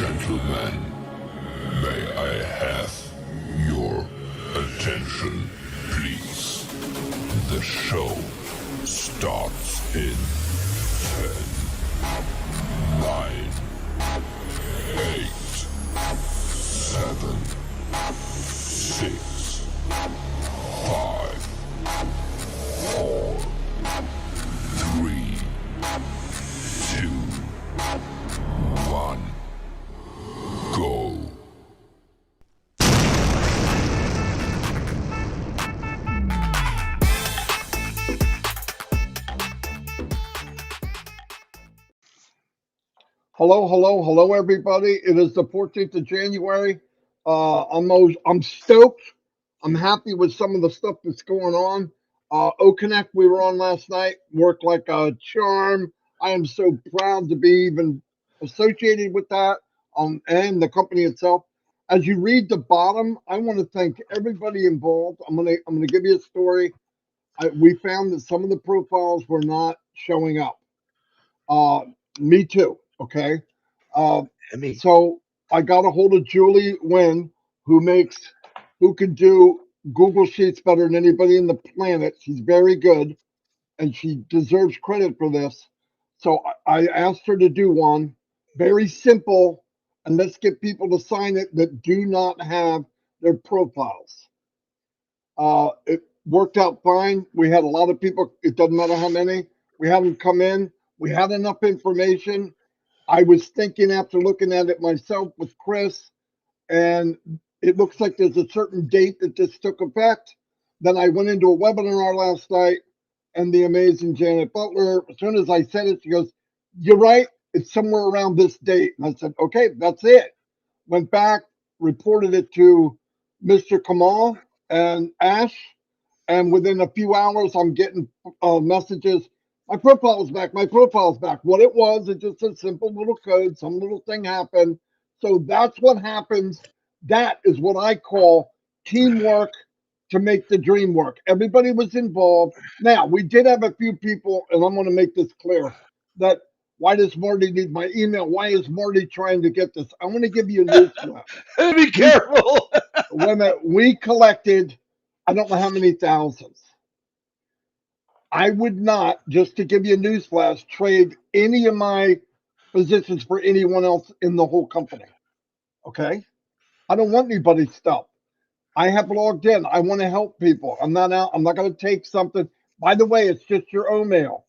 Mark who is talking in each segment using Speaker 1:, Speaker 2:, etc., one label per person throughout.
Speaker 1: Gentlemen, may I have your attention, please? The show starts in 10, 9, 8, 7, 6, 5, 4, 3, 2, 1, go.
Speaker 2: Hello, everybody. It is the 14th of January. I'm stoked. I'm happy with some of the stuff that's going on. Connect we were on last night, worked like a charm. I am so proud to be even associated with that, and the company itself. As you read the bottom, I want to thank everybody involved. I'm gonna give you a story. We found that some of the profiles were not showing up. Uh, Me too. Okay. Uh,
Speaker 3: Me.
Speaker 2: so I got a hold of Julie Wynn, who makes, who can do Google Sheets better than anybody in the planet. She's very good, and she deserves credit for this. So I asked her to do one, very simple, and let's get people to sign it that do not have their profiles. It worked out fine. We had a lot of people. It doesn't matter how many. We had them come in. We had enough information. I was thinking after looking at it myself with Chris, and it looks like there's a certain date that this took effect. Then I went into a webinar last night, and the amazing Janet Butler, as soon as I said it, she goes, "You're right. It's somewhere around this date." And I said, "Okay, that's it." Went back, reported it to Mr. Kamal and Ash, and within a few hours, I'm getting messages. My profile's back. My profile's back. What it was, it just a simple little code. Some little thing happened. So that's what happens. That is what I call teamwork to make the dream work. Everybody was involved. Now, we did have a few people, and I'm going to make this clear that why does Marty need my email? Why is Marty trying to get this? I want to give you a news flash.
Speaker 3: Be careful.
Speaker 2: Wait a minute. We collected, I don't know how many thousands. I would not, just to give you a news flash, trade any of my positions for anyone else in the whole company. Okay? I don't want anybody's stuff. I have logged in. I want to help people. I'm not out. I'm not going to take something. By the way, it's just your own mail.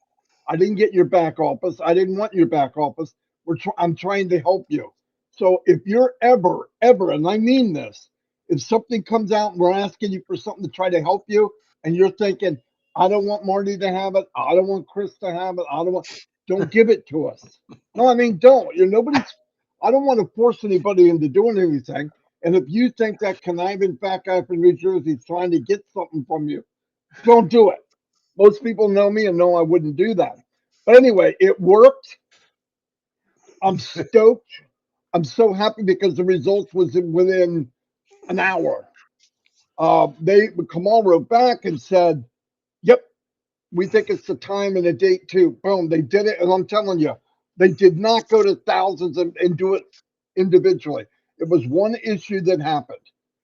Speaker 2: I didn't get your back office. I didn't want your back office. I'm trying to help you. So if you're ever, and I mean this, if something comes out and we're asking you for something to try to help you, and you're thinking, I don't want Marty to have it. I don't want Chris to have it. Don't give it to us. No, I mean, don't. You're nobody's. I don't want to force anybody into doing anything. And if you think that conniving fat guy from New Jersey is trying to get something from you, don't do it. Most people know me and know I wouldn't do that. But anyway, it worked. I'm stoked. I'm so happy because the results was within an hour. Kamal wrote back and said, "Yep, we think it's the time and the date too." Boom, they did it, and I'm telling you, they did not go to thousands and do it individually. It was one issue that happened.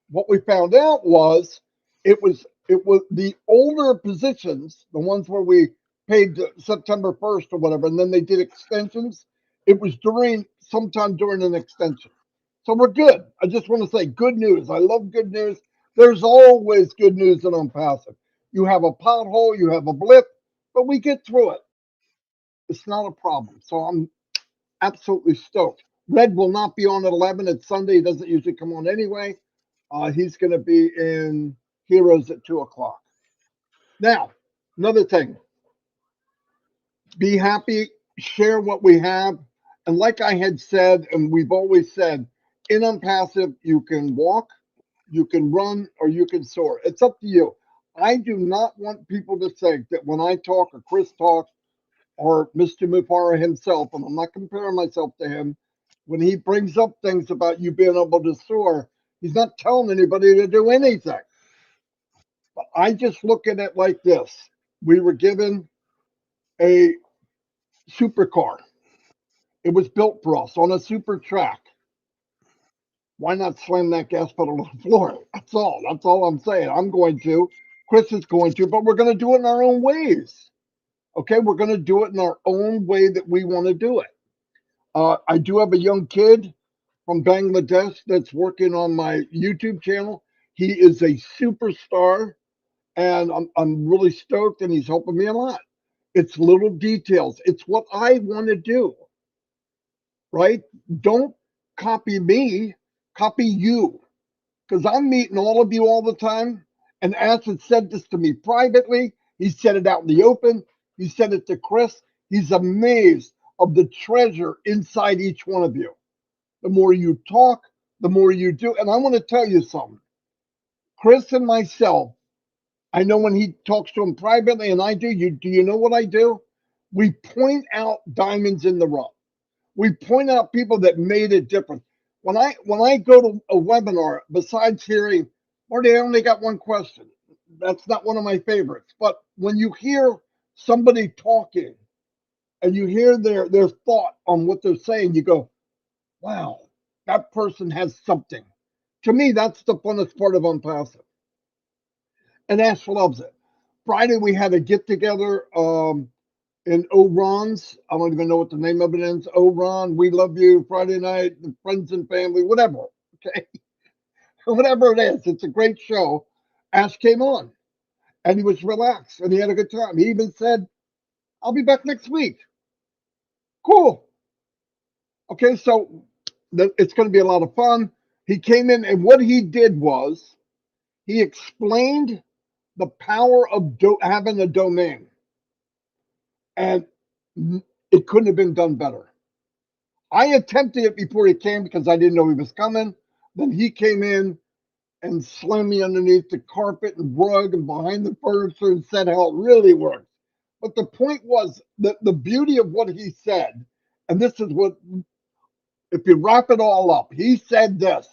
Speaker 2: What we found out was it was the older positions, the ones where we paid September 1st or whatever, and then they did extensions. It was during sometime during an extension. So we're good. I just want to say good news. I love good news. There's always good news in ONPASSIVE. You have a pothole, you have a blip, but we get through it. It's not a problem. So I'm absolutely stoked. Red will not be on at 11. It's Sunday. He doesn't usually come on anyway. He's going to be in Heroes at 2 o'clock. Now, another thing, be happy, share what we have. And like I had said, and we've always said, in ONPASSIVE, you can walk, you can run, or you can soar. It's up to you. I do not want people to think that when I talk or Chris talks or Mr. Mufara himself, and I'm not comparing myself to him, when he brings up things about you being able to soar, he's not telling anybody to do anything. But I just look at it like this. We were given a supercar. It was built for us on a super track. Why not slam that gas pedal to the floor? That's all. That's all I'm saying. I'm going to. Chris is going to, but we're going to do it in our own ways. Okay, we're going to do it in our own way that we want to do it. I do have a young kid from Bangladesh that's working on my YouTube channel. He is a superstar, and I'm really stoked, and he's helping me a lot. It's little details. It's what I want to do, right? Don't copy me, copy you, because I'm meeting all of you all the time. And Acid said this to me privately. He said it out in the open. He said it to Chris. He's amazed of the treasure inside each one of you. The more you talk, the more you do. And I want to tell you something. Chris and myself, I know when he talks to him privately, and I do. Do you know what I do? We point out diamonds in the rough. We point out people that made a difference. When I go to a webinar, besides hearing, Marty, I only got one question. That's not one of my favorites. But when you hear somebody talking and you hear their thought on what they're saying, you go, wow, that person has something. To me, that's the funnest part of Unpassive. And Ash loves it. Friday we had a get together in Oron's. I don't even know what the name of it is. Oron, we love you. Friday night, the friends and family, whatever. Okay, whatever it is, it's a great show. Ash came on, and he was relaxed, and he had a good time. He even said, "I'll be back next week." Cool. Okay, so it's going to be a lot of fun. He came in, and what he did was he explained the power of having a domain, and it couldn't have been done better. I attempted it before he came because I didn't know he was coming. Then he came in and slammed me underneath the carpet and rug and behind the furniture and said how it really works. But the point was that the beauty of what he said, and this is what, if you wrap it all up, he said this: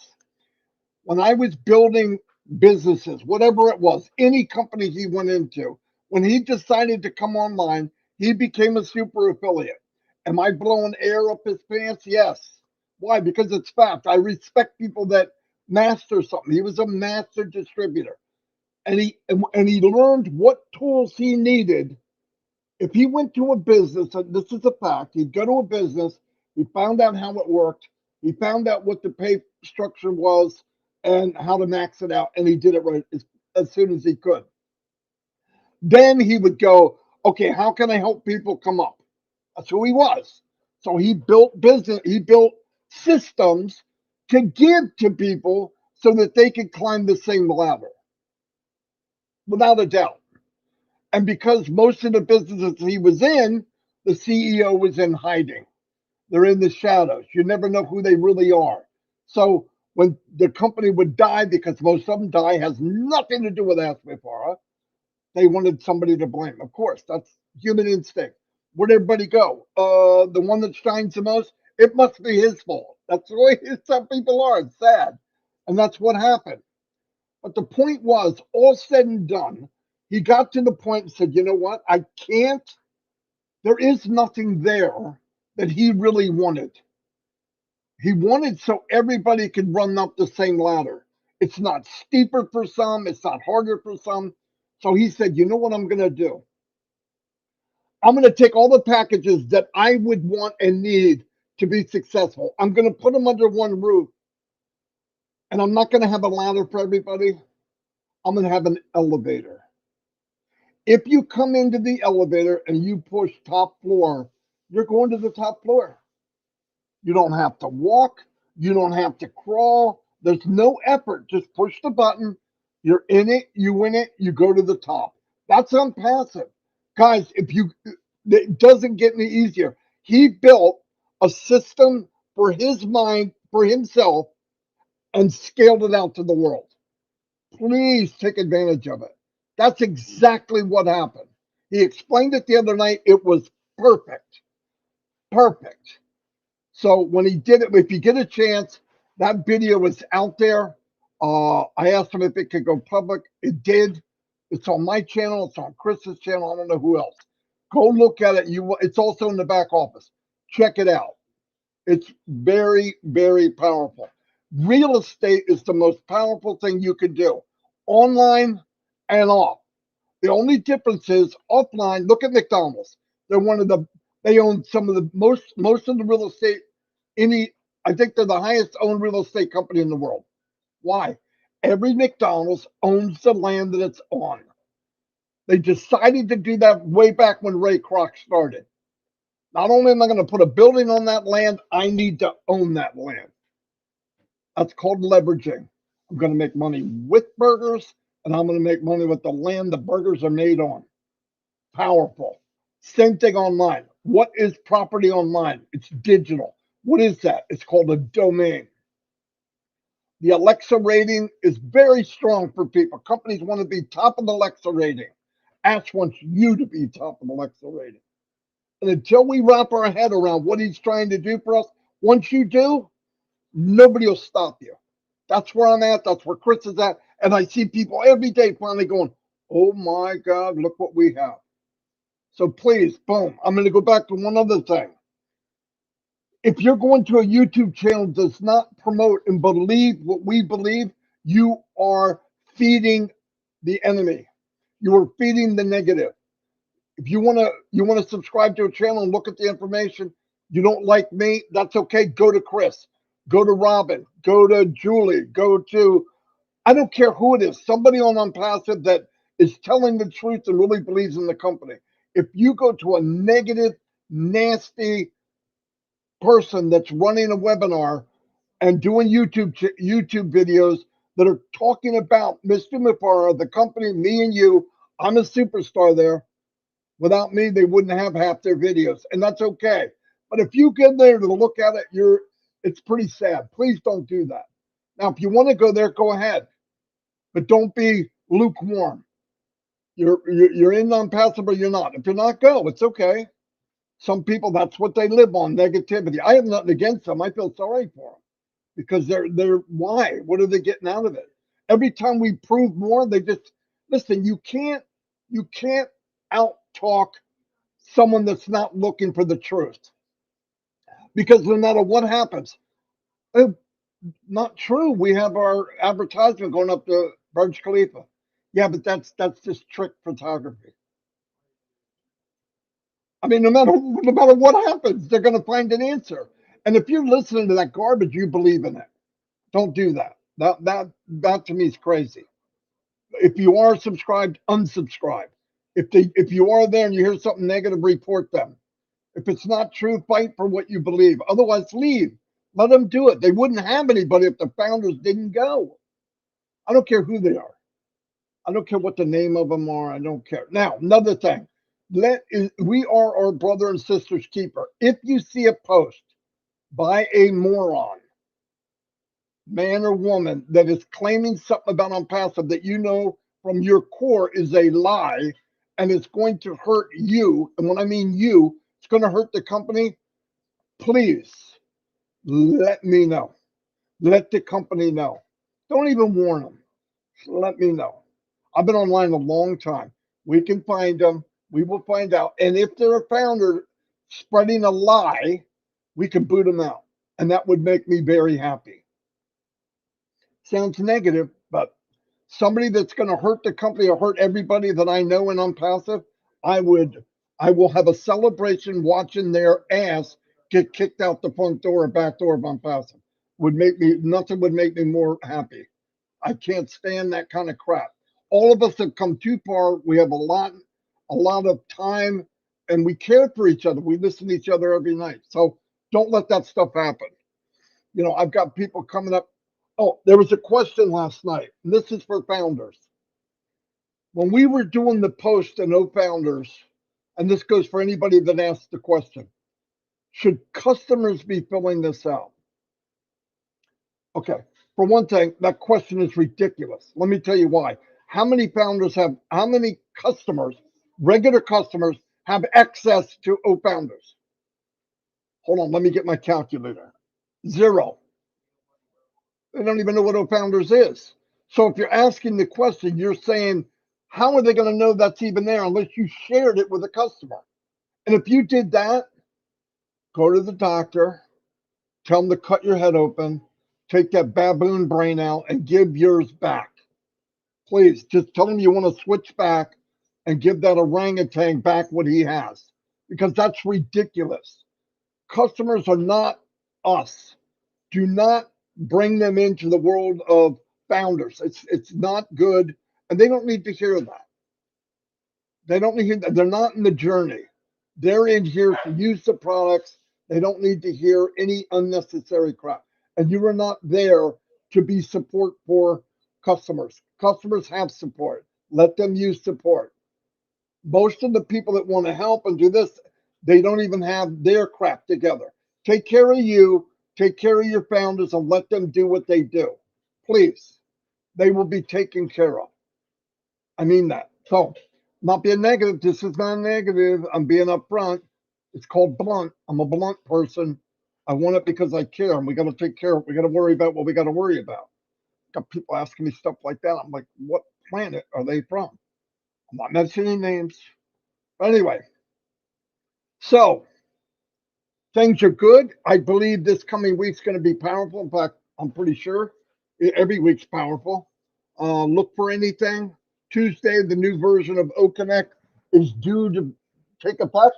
Speaker 2: when I was building businesses, whatever it was, any company he went into, when he decided to come online, he became a super affiliate. Am I blowing air up his pants? Yes. Why? Because it's fact. I respect people that master something. He was a master distributor, and he learned what tools he needed. If he went to a business, and this is a fact, he'd go to a business, he found out how it worked, he found out what the pay structure was and how to max it out, and he did it right as soon as he could. Then he would go, okay, how can I help people come up? That's who he was. So he built business, he built systems to give to people so that they could climb the same ladder, without a doubt. And because most of the businesses he was in, the CEO was in hiding. They're in the shadows. You never know who they really are. So when the company would die, because most of them die, has nothing to do with Asmifara, they wanted somebody to blame. Of course, that's human instinct. Where'd everybody go? The one that shines the most? It must be his fault. That's the way some people are. It's sad. And that's what happened. But the point was, all said and done, he got to the point and said, you know what? I can't, there is nothing there that he really wanted. He wanted so everybody could run up the same ladder. It's not steeper for some, it's not harder for some. So he said, you know what I'm going to do? I'm going to take all the packages that I would want and need to be successful. I'm going to put them under one roof. And I'm not going to have a ladder for everybody. I'm going to have an elevator. If you come into the elevator and you push top floor, you're going to the top floor. You don't have to walk. You don't have to crawl. There's no effort. Just push the button. You're in it. You win it. You go to the top. That's Unpassive. Guys, it doesn't get any easier. He built a system for his mind, for himself, and scaled it out to the world. Please take advantage of it. That's exactly what happened. He explained it the other night. It was perfect. Perfect. So when he did it, if you get a chance, that video is out there. I asked him if it could go public. It did. It's on my channel. It's on Chris's channel. I don't know who else. Go look at it. It's also in the back office. Check it out. It's very, very powerful. Real estate is the most powerful thing you can do, online and off. The only difference is offline. Look at McDonald's. They're one of the. They own some of the most of the real estate. Any, I think they're the highest owned real estate company in the world. Why? Every McDonald's owns the land that it's on. They decided to do that way back when Ray Kroc started. Not only am I going to put a building on that land, I need to own that land. That's called leveraging. I'm going to make money with burgers, and I'm going to make money with the land the burgers are made on. Powerful. Same thing online. What is property online? It's digital. What is that? It's called a domain. The Alexa rating is very strong for people. Companies want to be top of the Alexa rating. Ash wants you to be top of the Alexa rating. And until we wrap our head around what he's trying to do for us, once you do, nobody will stop you. That's where I'm at. That's where Chris is at. And I see people every day finally going, oh my God, look what we have. So please, boom. I'm going to go back to one other thing. If you're going to a YouTube channel that does not promote and believe what we believe, you are feeding the enemy. You are feeding the negative. If you want to subscribe to a channel and look at the information, you don't like me, that's okay. Go to Chris, go to Robin, go to Julie, go to, I don't care who it is, somebody on ONPASSIVE that is telling the truth and really believes in the company. If you go to a negative, nasty person that's running a webinar and doing YouTube videos that are talking about Mr. Mapara, the company, me and you, I'm a superstar there. Without me, they wouldn't have half their videos, and that's okay. But if you get there to look at it, it's pretty sad. Please don't do that. Now, if you want to go there, go ahead, but don't be lukewarm. You're in ONPASSIVE or you're not. If you're not, go. It's okay. Some people, that's what they live on, negativity. I have nothing against them. I feel sorry for them because they're why? What are they getting out of it? Every time we prove more, they just listen. You can't out talk someone that's not looking for the truth, because no matter what happens, not true. We have our advertisement going up to Burj Khalifa. Yeah, but that's just trick photography. I mean, no matter what happens, they're going to find an answer. And if you're listening to that garbage, you believe in it. Don't do that. That to me is crazy. If you are subscribed, unsubscribe. If you are there and you hear something negative, report them. If it's not true, fight for what you believe. Otherwise, leave. Let them do it. They wouldn't have anybody if the founders didn't go. I don't care who they are. I don't care what the name of them are. I don't care. Now, another thing. We are our brother and sister's keeper. If you see a post by a moron, man or woman, that is claiming something about ONPASSIVE that you know from your core is a lie and it's going to hurt you, and when I mean you, it's going to hurt the company, please let me know. Let the company know. Don't even warn them. Let me know. I've been online a long time. We can find them. We will find out. And if they're a founder spreading a lie, we can boot them out. And that would make me very happy. Sounds negative, but somebody that's going to hurt the company or hurt everybody that I know in ONPASSIVE, I will have a celebration watching their ass get kicked out the front door or back door of ONPASSIVE. Nothing would make me more happy. I can't stand that kind of crap. All of us have come too far. We have a lot of time, and we care for each other. We listen to each other every night. So don't let that stuff happen. You know, I've got people coming up. Oh, there was a question last night. And this is for founders. When we were doing the post to No Founders, and this goes for anybody that asked the question, should customers be filling this out? Okay. For one thing, that question is ridiculous. Let me tell you why. How many customers, regular customers, have access to founders? Hold on, let me get my calculator. 0. They don't even know what founders is. So if you're asking the question, you're saying, how are they going to know that's even there unless you shared it with a customer? And if you did that, go to the doctor, tell them to cut your head open, take that baboon brain out and give yours back. Please, just tell him you want to switch back and give that orangutan back what he has, because that's ridiculous. Customers are not us. Do not bring them into the world of founders. It's not good, and they don't need to hear that. They don't need that. They're not in the journey. They're in here to use the products. They don't need to hear any unnecessary crap. And you are not there to be support for customers. Customers have support. Let them use support. Most of the people that want to help and do this, they don't even have their crap together. Take care of you, take care of your founders, and let them do what they do. Please, they will be taken care of. I mean that. So, not being negative. This is not negative. I'm being upfront. It's called blunt. I'm a blunt person. I want it because I care, and we got to take care of. We got to worry about what we got to worry about. Got people asking me stuff like that. I'm like, what planet are they from? I'm not mentioning names. But anyway, so things are good. I believe this coming week's going to be powerful. In fact, I'm pretty sure every week's powerful. Look for anything. Tuesday, the new version of OConnect is due to take effect.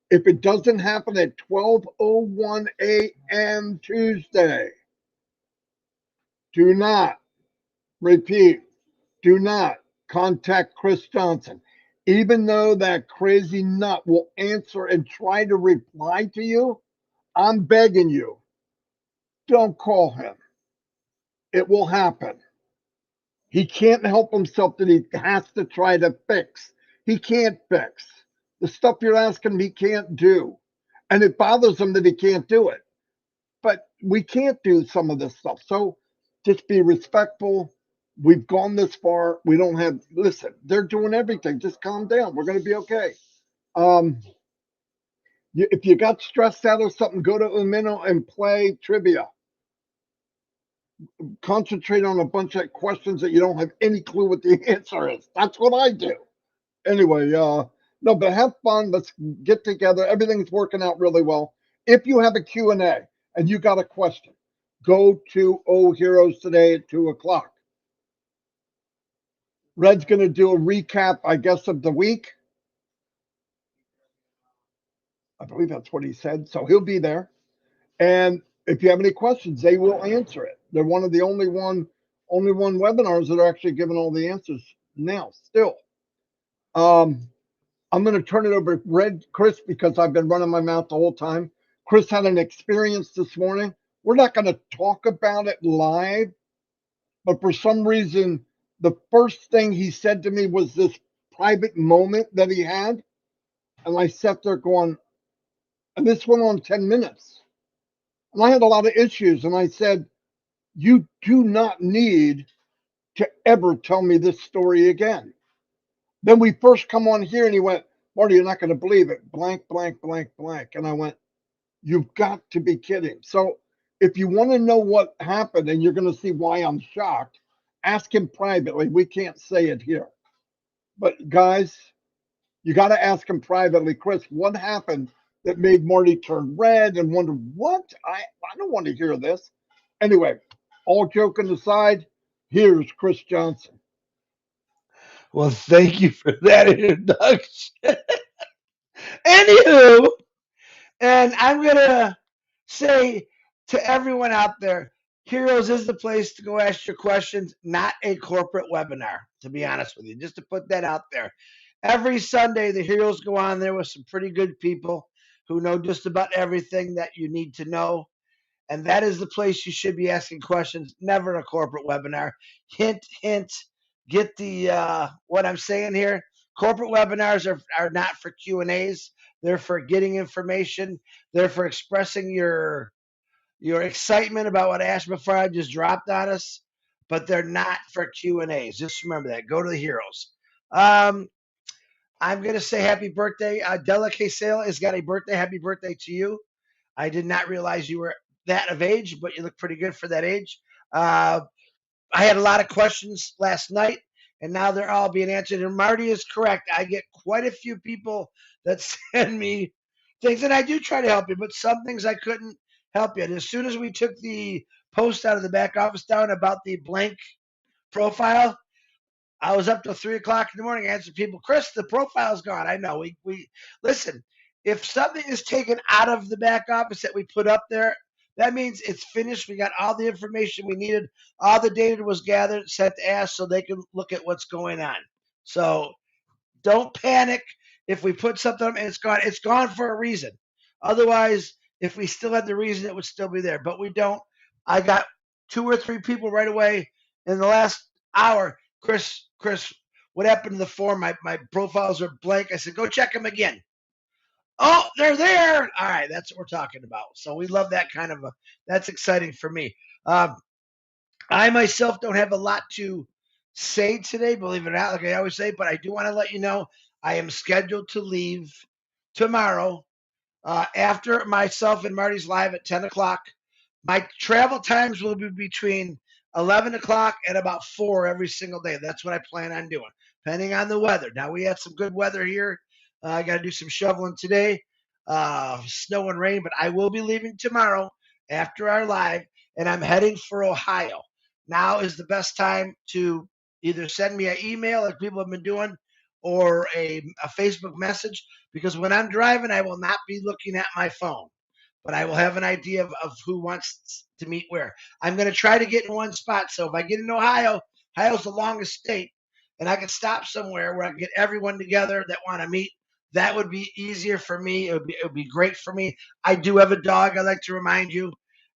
Speaker 2: If it doesn't happen at 12:01 a.m. Tuesday, do not, repeat, do not contact Chris Johnson. Even though that crazy nut will answer and try to reply to you, I'm begging you, don't call him. It will happen. He can't help himself that he has to try to fix. He can't fix. The stuff you're asking him, he can't do. And it bothers him that he can't do it. But we can't do some of this stuff. So just be respectful. We've gone this far. We don't have, listen, they're doing everything. Just calm down. We're going to be okay. Um, if you got stressed out or something, go to Umino and play trivia. Concentrate on a bunch of questions that you don't have any clue what the answer is. That's what I do. Anyway, no, but have fun. Let's get together. Everything's working out really well. If you have a Q&A and you got a question, go to O Heroes today at 2 o'clock. Red's going to do a recap, I guess, of the week. I believe that's what he said. So he'll be there. And if you have any questions, they will answer it. They're one of the only one webinars that are actually giving all the answers now, still. I'm going to turn it over to Chris, because I've been running my mouth the whole time. Chris had an experience this morning. We're not going to talk about it live, but for some reason, the first thing he said to me was this private moment that he had. And I sat there going, and this went on 10 minutes. And I had a lot of issues. And I said, you do not need to ever tell me this story again. Then we first come on here and he went, Marty, you're not going to believe it. Blank, blank, blank, blank. And I went, you've got to be kidding. So if you want to know what happened and you're going to see why I'm shocked, ask him privately. We can't say it here. But guys, you got to ask him privately, Chris, what happened that made Marty turn red and wonder, what? I don't want to hear this. Anyway, all joking aside, here's Chris Johnson.
Speaker 3: Well, thank you for that introduction. Anywho, and I'm going to say to everyone out there, Heroes is the place to go ask your questions, not a corporate webinar, to be honest with you, just to put that out there. Every Sunday, the Heroes go on there with some pretty good people who know just about everything that you need to know. And that is the place you should be asking questions, never a corporate webinar. Hint, hint, get the what I'm saying here. Corporate webinars are not for Q&As. They're for getting information. They're for expressing your excitement about what Ashma Farad just dropped on us, but they're not for Q&As. Just remember that. Go to the Heroes. I'm going to say happy birthday. Della Casale has got a birthday. Happy birthday to you. I did not realize you were that of age, but you look pretty good for that age. I had a lot of questions last night, and now they're all being answered. And Marty is correct. I get quite a few people that send me things, and I do try to help you, but some things I couldn't help you. And as soon as we took the post out of the back office down about the blank profile, I was up till 3 o'clock in the morning answering people. Chris, the profile's gone. I know. We listen. If something is taken out of the back office that we put up there, that means it's finished. We got all the information we needed. All the data was gathered, sent to Ash, so they can look at what's going on. So don't panic if we put something up and it's gone. It's gone for a reason. Otherwise, if we still had the reason, it would still be there. But we don't. I got 2 or 3 people right away in the last hour. Chris, what happened to the form? My profiles are blank. I said, go check them again. Oh, they're there. All right, that's what we're talking about. So we love that kind of that's exciting for me. I myself don't have a lot to say today, believe it or not, like I always say, but I do want to let you know I am scheduled to leave tomorrow after myself and Marty's live at 10 o'clock. My travel times will be between 11 o'clock and about 4 every single day. That's what I plan on doing, depending on the weather. Now, we had some good weather here. I got to do some shoveling today, snow and rain, but I will be leaving tomorrow after our live, and I'm heading for Ohio. Now is the best time to either send me an email, like people have been doing, or a Facebook message, because when I'm driving, I will not be looking at my phone, but I will have an idea of who wants to meet where. I'm going to try to get in one spot. So if I get in Ohio's the longest state, and I can stop somewhere where I can get everyone together that want to meet. That would be easier for me. It would be great for me. I do have a dog, I like to remind you,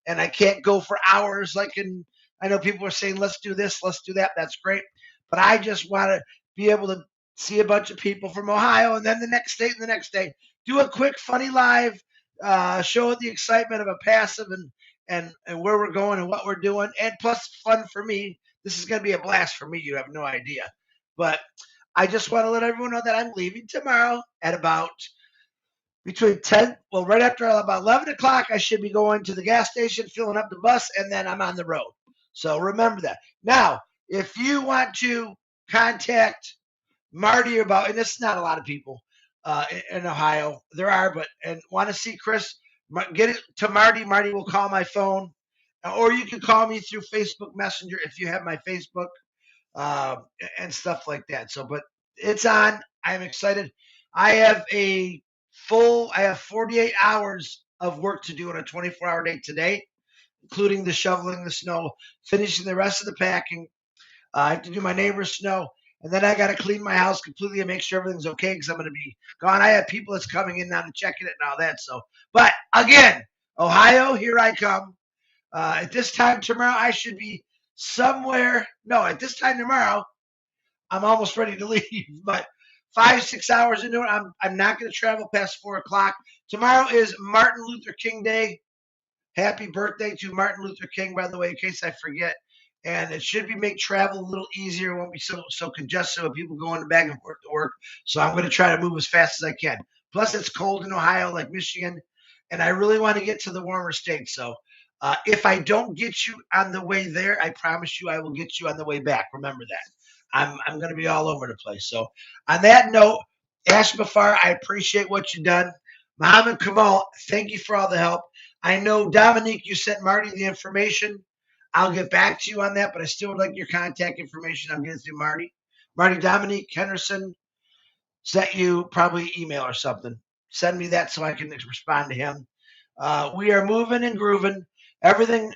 Speaker 3: and I can't go for hours I know people are saying, let's do this, let's do that. That's great. But I just want to be able to see a bunch of people from Ohio, and then the next state and the next day. Do a quick, funny live, show the excitement of a passive and where we're going and what we're doing, and plus fun for me. This is going to be a blast for me. You have no idea. But I just want to let everyone know that I'm leaving tomorrow at about between 10, well, right after about 11 o'clock, I should be going to the gas station, filling up the bus, and then I'm on the road. So remember that. Now, if you want to contact Marty about, and it's not a lot of people in Ohio, there are, but, and want to see Chris, get it to Marty. Marty will call my phone, or you can call me through Facebook Messenger if you have my Facebook uh, and stuff like that. So, but it's on. I'm excited. I have 48 hours of work to do in a 24-hour day today, including the shoveling the snow, finishing the rest of the packing. I have to do my neighbor's snow, and then I got to clean my house completely and make sure everything's okay because I'm going to be gone. I have people that's coming in now to checking it and all that. So, but again, Ohio, here I come. At this time tomorrow, I should be somewhere. No, at this time tomorrow, I'm almost ready to leave. But 5-6 hours into it, I'm not going to travel past 4 o'clock. Tomorrow is Martin Luther King Day. Happy birthday to Martin Luther King, by the way, in case I forget. And it should make travel a little easier. It won't be so congested with people going back and forth to work. So I'm going to try to move as fast as I can. Plus, it's cold in Ohio, like Michigan, and I really want to get to the warmer states. So if I don't get you on the way there, I promise you I will get you on the way back. Remember that. I'm going to be all over the place. So on that note, Ash Bafar, I appreciate what you've done. Muhammad Kamal, thank you for all the help. I know, Dominique, you sent Marty the information. I'll get back to you on that, but I still would like your contact information. I'm getting through Marty. Marty Dominique Henderson sent you probably email or something. Send me that so I can respond to him. We are moving and grooving. Everything.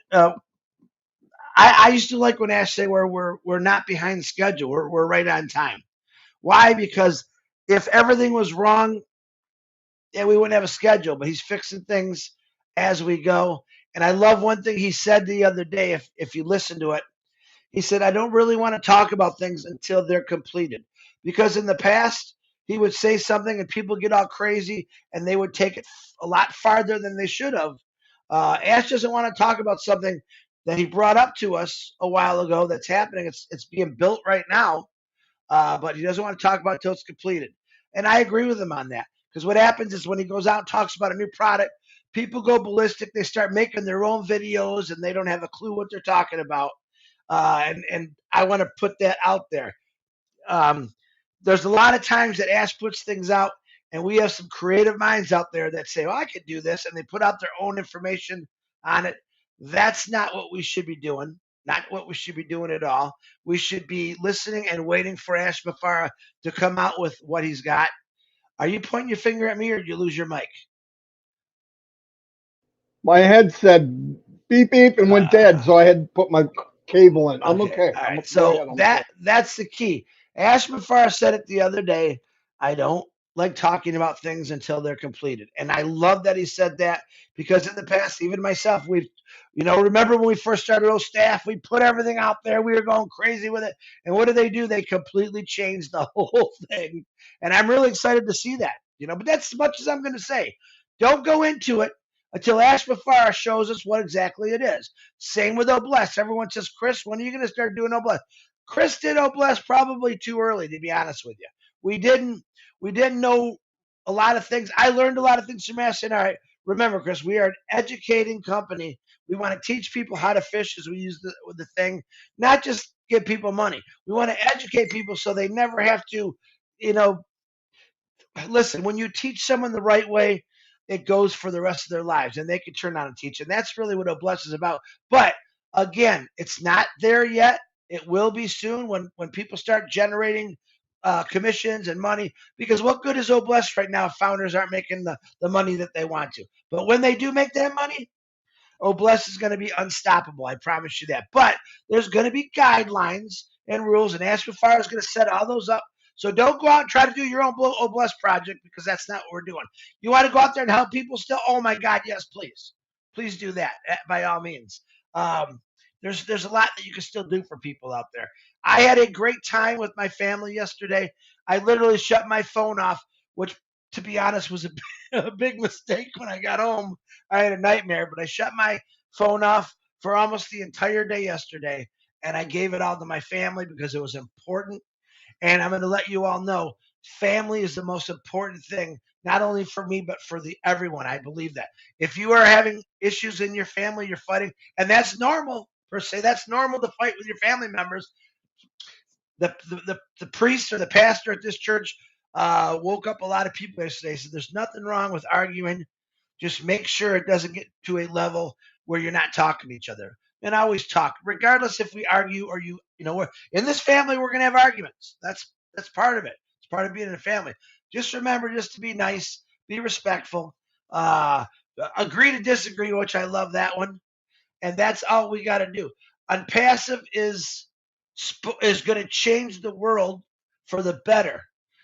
Speaker 3: I used to like when Ash say we're not behind schedule. We're right on time. Why? Because if everything was wrong, yeah, we wouldn't have a schedule. But he's fixing things as we go. And I love one thing he said the other day. If you listen to it, he said, I don't really want to talk about things until they're completed. Because in the past, he would say something and people get all crazy and they would take it a lot farther than they should have. Ash doesn't want to talk about something that he brought up to us a while ago that's happening. It's being built right now, but he doesn't want to talk about it until it's completed. And I agree with him on that. Because what happens is when he goes out and talks about a new product, people go ballistic. They start making their own videos and they don't have a clue what they're talking about. And I want to put that out there. There's a lot of times that Ash puts things out, and we have some creative minds out there that say, "Well, I could do this," and they put out their own information on it. That's not what we should be doing. Not what we should be doing at all. We should be listening and waiting for Ash Mafara to come out with what he's got. Are you pointing your finger at me or did you lose your mic?
Speaker 2: My head said beep beep and went dead,
Speaker 3: Uh,
Speaker 2: so I had to put my cable in. I'm
Speaker 3: Okay,
Speaker 2: okay.
Speaker 3: all
Speaker 2: I'm
Speaker 3: right.
Speaker 2: go
Speaker 3: So
Speaker 2: ahead. I'm sorry.
Speaker 3: that's the key. Ash Mafar said it the other day. I don't like talking about things until they're completed, and I love that he said that because in the past, even myself, we've, remember when we first started those staff, we put everything out there. We were going crazy with it, and what did they do? They completely changed the whole thing, and I'm really excited to see that. But that's as much as I'm going to say. Don't go into it until Ash Mafar shows us what exactly it is. Same with Oblast. Everyone says, Chris, when are you going to start doing Oblast? Chris did Oblast probably too early, to be honest with you. We didn't we didn't know a lot of things. I learned a lot of things from Ash. And all right, remember, Chris, we are an educating company. We want to teach people how to fish as we use the thing, not just give people money. We want to educate people so they never have to, you know, listen, when you teach someone the right way, it goes for the rest of their lives and they can turn on and teach. And that's really what Obless is about. But again, it's not there yet. It will be soon when people start generating commissions and money. Because what good is Obless right now if founders aren't making the money that they want to? But when they do make that money, Obless is going to be unstoppable. I promise you that. But there's going to be guidelines and rules, and Ashfire is going to set all those up. So don't go out and try to do your own Obless project because that's not what we're doing. You want to go out there and help people still? Oh my God, yes, please, please do that by all means. There's a lot that you can still do for people out there. I had a great time with my family yesterday. I literally shut my phone off, which, to be honest, was a big mistake when I got home. I had a nightmare, but I shut my phone off for almost the entire day yesterday, and I gave it all to my family because it was important. And I'm going to let you all know, family is the most important thing, not only for me but for the everyone. I believe that if you are having issues in your family, you're fighting, and that's normal per se. That's normal to fight with your family members. The priest or the pastor at this church woke up a lot of people yesterday. Said there's nothing wrong with arguing, just make sure it doesn't get to a level where you're not talking to each other. And I always talk, regardless if we argue or we're in this family, we're gonna have arguments. That's part of it. It's part of being in a family. Just remember just to be nice, be respectful, uh, agree to disagree, which I love that one, and that's all we got to do. Unpassive is going to change the world for the better.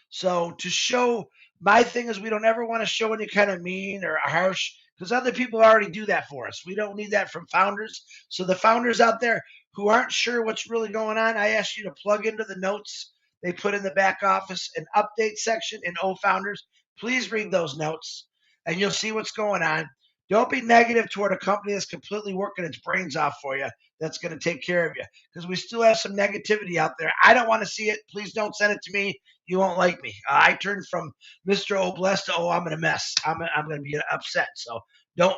Speaker 3: So to show my thing is we don't ever want to show any kind of mean or harsh because other people already do that for us. We don't need that from founders. So the founders out there who aren't sure what's really going on, I ask you to plug into the notes they put in the back office an update section in O Founders. Please read those notes and you'll see what's going on. Don't be negative toward a company that's completely working its brains off for you. That's going to take care of you because we still have some negativity out there. I don't want to see it. Please don't send it to me. You won't like me. I turned from Mr. Obless to I'm in a mess. I'm going to be upset. So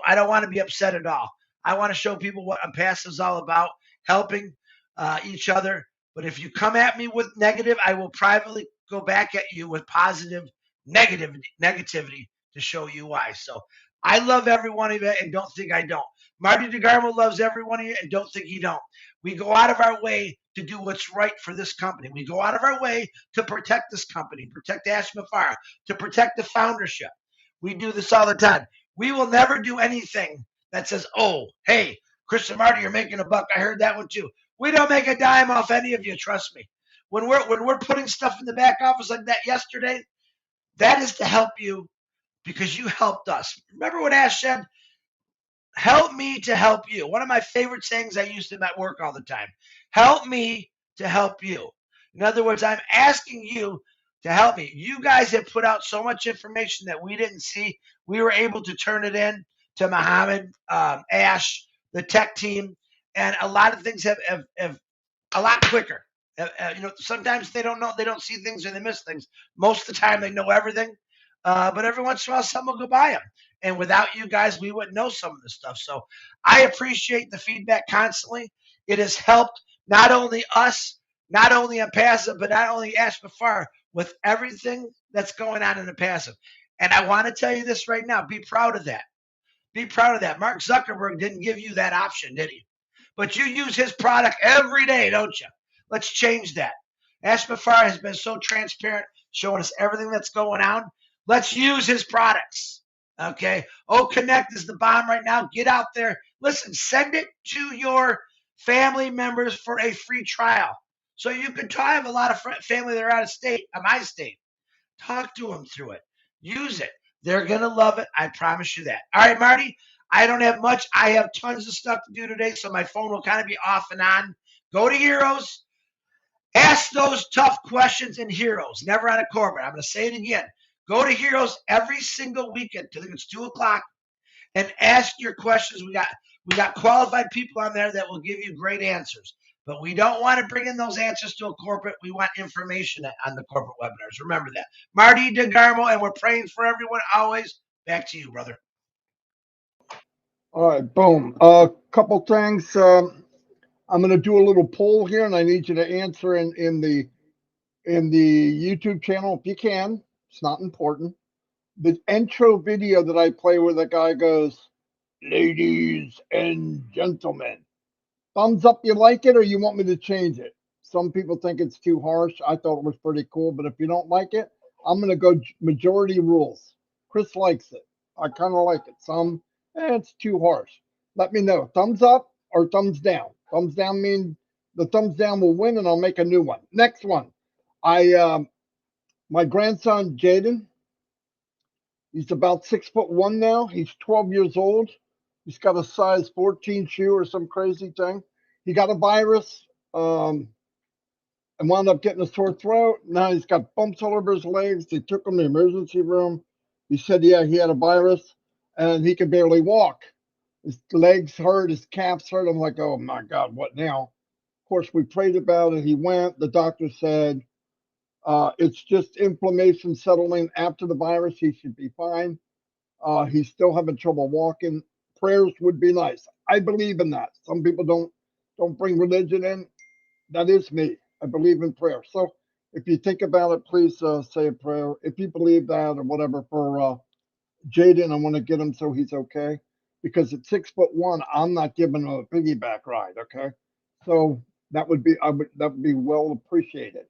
Speaker 3: I don't want to be upset at all. I want to show people what Unpassive is all about, helping each other. But if you come at me with negative, I will privately go back at you with positive negativity to show you why. So I love every one of you and don't think I don't. Marty DeGarmo loves every one of you and don't think he don't. We go out of our way to do what's right for this company. We go out of our way to protect this company, protect Ash Mafara, to protect the foundership. We do this all the time. We will never do anything that says, oh, hey, Chris and Marty, you're making a buck. I heard that one too. We don't make a dime off any of you, trust me. When we're putting stuff in the back office like that yesterday, that is to help you because you helped us. Remember what Ash said? Help me to help you. One of my favorite sayings I use them at work all the time. Help me to help you. In other words, I'm asking you to help me. You guys have put out so much information that we didn't see. We were able to turn it in to Muhammad, Ash, the tech team, and a lot of things have a lot quicker. Sometimes they don't know, they don't see things or they miss things. Most of the time, they know everything, but every once in a while, someone will go by them. And without you guys, we wouldn't know some of this stuff. So I appreciate the feedback constantly. It has helped not only us, not only on passive, but not only Ash Bafar with everything that's going on in the passive. And I want to tell you this right now: be proud of that. Be proud of that. Mark Zuckerberg didn't give you that option, did he? But you use his product every day, don't you? Let's change that. Ash Mafar has been so transparent, showing us everything that's going on. Let's use his products. Okay. Oh, Connect is the bomb right now. Get out there. Listen, send it to your family members for a free trial. So you can try. I have a lot of family that are out of state, my state. Talk to them through it. Use it. They're going to love it. I promise you that. All right, Marty, I don't have much. I have tons of stuff to do today, so my phone will kind of be off and on. Go to Heroes. Ask those tough questions in Heroes, never on a corporate. I'm going to say it again. Go to Heroes every single weekend till it's 2 o'clock and ask your questions. We got qualified people on there that will give you great answers. But we don't want to bring in those answers to a corporate. We want information on the corporate webinars. Remember that. Marty DeGarmo, and we're praying for everyone always. Back to you, brother.
Speaker 2: All right, boom. A couple things. I'm going to do a little poll here, and I need you to answer in the YouTube channel if you can. It's not important. The intro video that I play where the guy goes, "Ladies and gentlemen," thumbs up, you like it, or you want me to change it? Some people think it's too harsh. I thought it was pretty cool, but if you don't like it, I'm going to go majority rules. Chris likes it. I kind of like it. Some, it's too harsh. Let me know. Thumbs up or thumbs down. Thumbs down means the thumbs down will win, and I'll make a new one. Next one. My grandson, Jaden, he's about 6'1" now. He's 12 years old. He's got a size 14 shoe or some crazy thing. He got a virus and wound up getting a sore throat. Now he's got bumps all over his legs. They took him to the emergency room. He said, yeah, he had a virus and he could barely walk. His legs hurt, his calves hurt. I'm like, oh my God, what now? Of course, we prayed about it. He went. The doctor said, it's just inflammation settling after the virus. He should be fine. He's still having trouble walking. Prayers would be nice. I believe in that. Some people don't bring religion in. That is me. I believe in prayer. So if you think about it, please say a prayer. If you believe that or whatever for Jaden, I want to get him so he's okay. Because at 6'1", I'm not giving him a piggyback ride. Okay, so that would be well appreciated.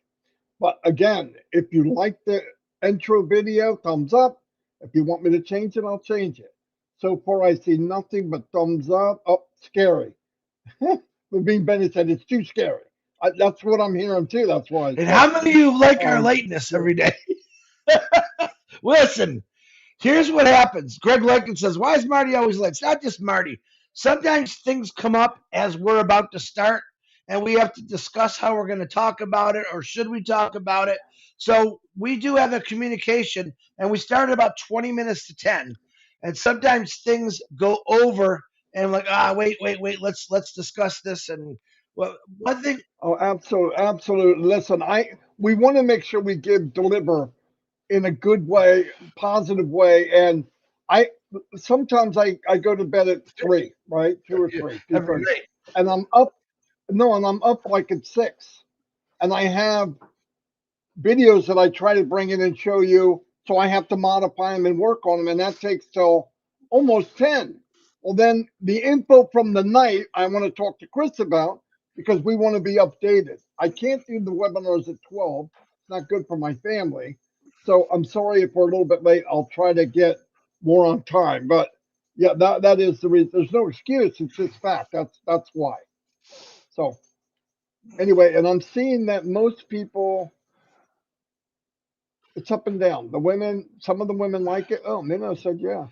Speaker 2: But again, if you like the intro video, thumbs up. If you want me to change it, I'll change it. So far, I see nothing but thumbs up. Oh, scary. Levine Bennett said it's too scary. That's what I'm hearing too. That's why.
Speaker 3: And how many of you like our lateness every day? Listen, here's what happens. Greg Larkin says, why is Marty always late? It's not just Marty. Sometimes things come up as we're about to start, and we have to discuss how we're going to talk about it, or should we talk about it. So we do have a communication, and we start about 20 minutes to 10. And sometimes things go over, and like, wait, let's discuss this. And one thing.
Speaker 2: Oh, absolutely. Listen, we want to make sure we deliver in a good way, positive way, and sometimes I go to bed at 3, right? 2 or 3.
Speaker 3: Every night.
Speaker 2: And I'm up. No, and I'm up like at 6. And I have videos that I try to bring in and show you. So I have to modify them and work on them. And that takes till almost 10. Well, then the info from the night I want to talk to Chris about because we want to be updated. I can't do the webinars at 12. It's not good for my family. So I'm sorry if we're a little bit late. I'll try to get more on time. But yeah, that is the reason. There's no excuse. It's just fact. That's why. So anyway, and I'm seeing that most people, it's up and down. The women, some of the women like it. Oh, Minna said, yeah.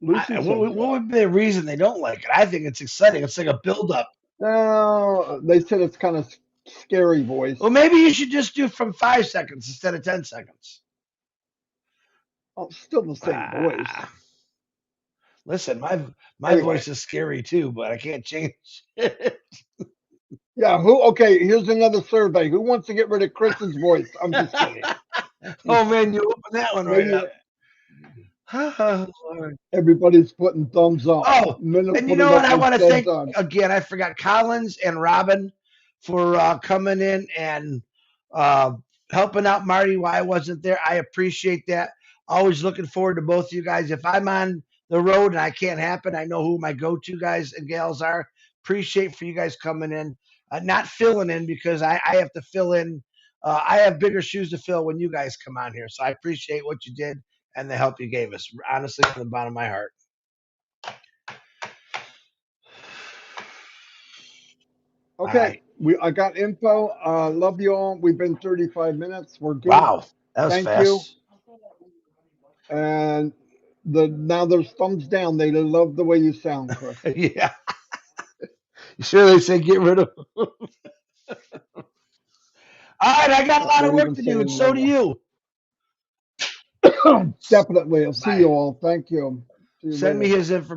Speaker 3: What would be the reason they don't like it? I think it's exciting. It's like a build-up.
Speaker 2: No, they said it's kind of scary voice.
Speaker 3: Well, maybe you should just do from 5 seconds instead of 10 seconds.
Speaker 2: Oh, still the same voice.
Speaker 3: Listen, my voice is scary too, but I can't change it.
Speaker 2: Yeah, okay, here's another survey. Who wants to get rid of Chris's voice? I'm just kidding.
Speaker 3: Oh, man, you opened that one right up.
Speaker 2: Everybody's putting thumbs up.
Speaker 3: Oh, and you know what? I want to thank, again, I forgot Collins and Robin for coming in and helping out Marty while I wasn't there. I appreciate that. Always looking forward to both of you guys. If I'm on the road and I can't happen, I know who my go-to guys and gals are. Appreciate for you guys coming in, not filling in because I have to fill in. I have bigger shoes to fill when you guys come on here. So I appreciate what you did and the help you gave us. Honestly, from the bottom of my heart.
Speaker 2: Okay,
Speaker 3: Right.
Speaker 2: I got info. Love you all. We've been 35 minutes. We're good.
Speaker 3: Wow, that was
Speaker 2: Thank you.
Speaker 3: fast.
Speaker 2: And now there's thumbs down. They love the way you sound, Chris.
Speaker 3: Yeah. You sure they say get rid of them? All right, I got a lot of
Speaker 2: They're
Speaker 3: work
Speaker 2: even
Speaker 3: to do, and
Speaker 2: saying
Speaker 3: so do you.
Speaker 2: Definitely. I'll see
Speaker 3: Bye.
Speaker 2: you all. Thank you. See you
Speaker 3: Send me
Speaker 2: later.
Speaker 3: his information.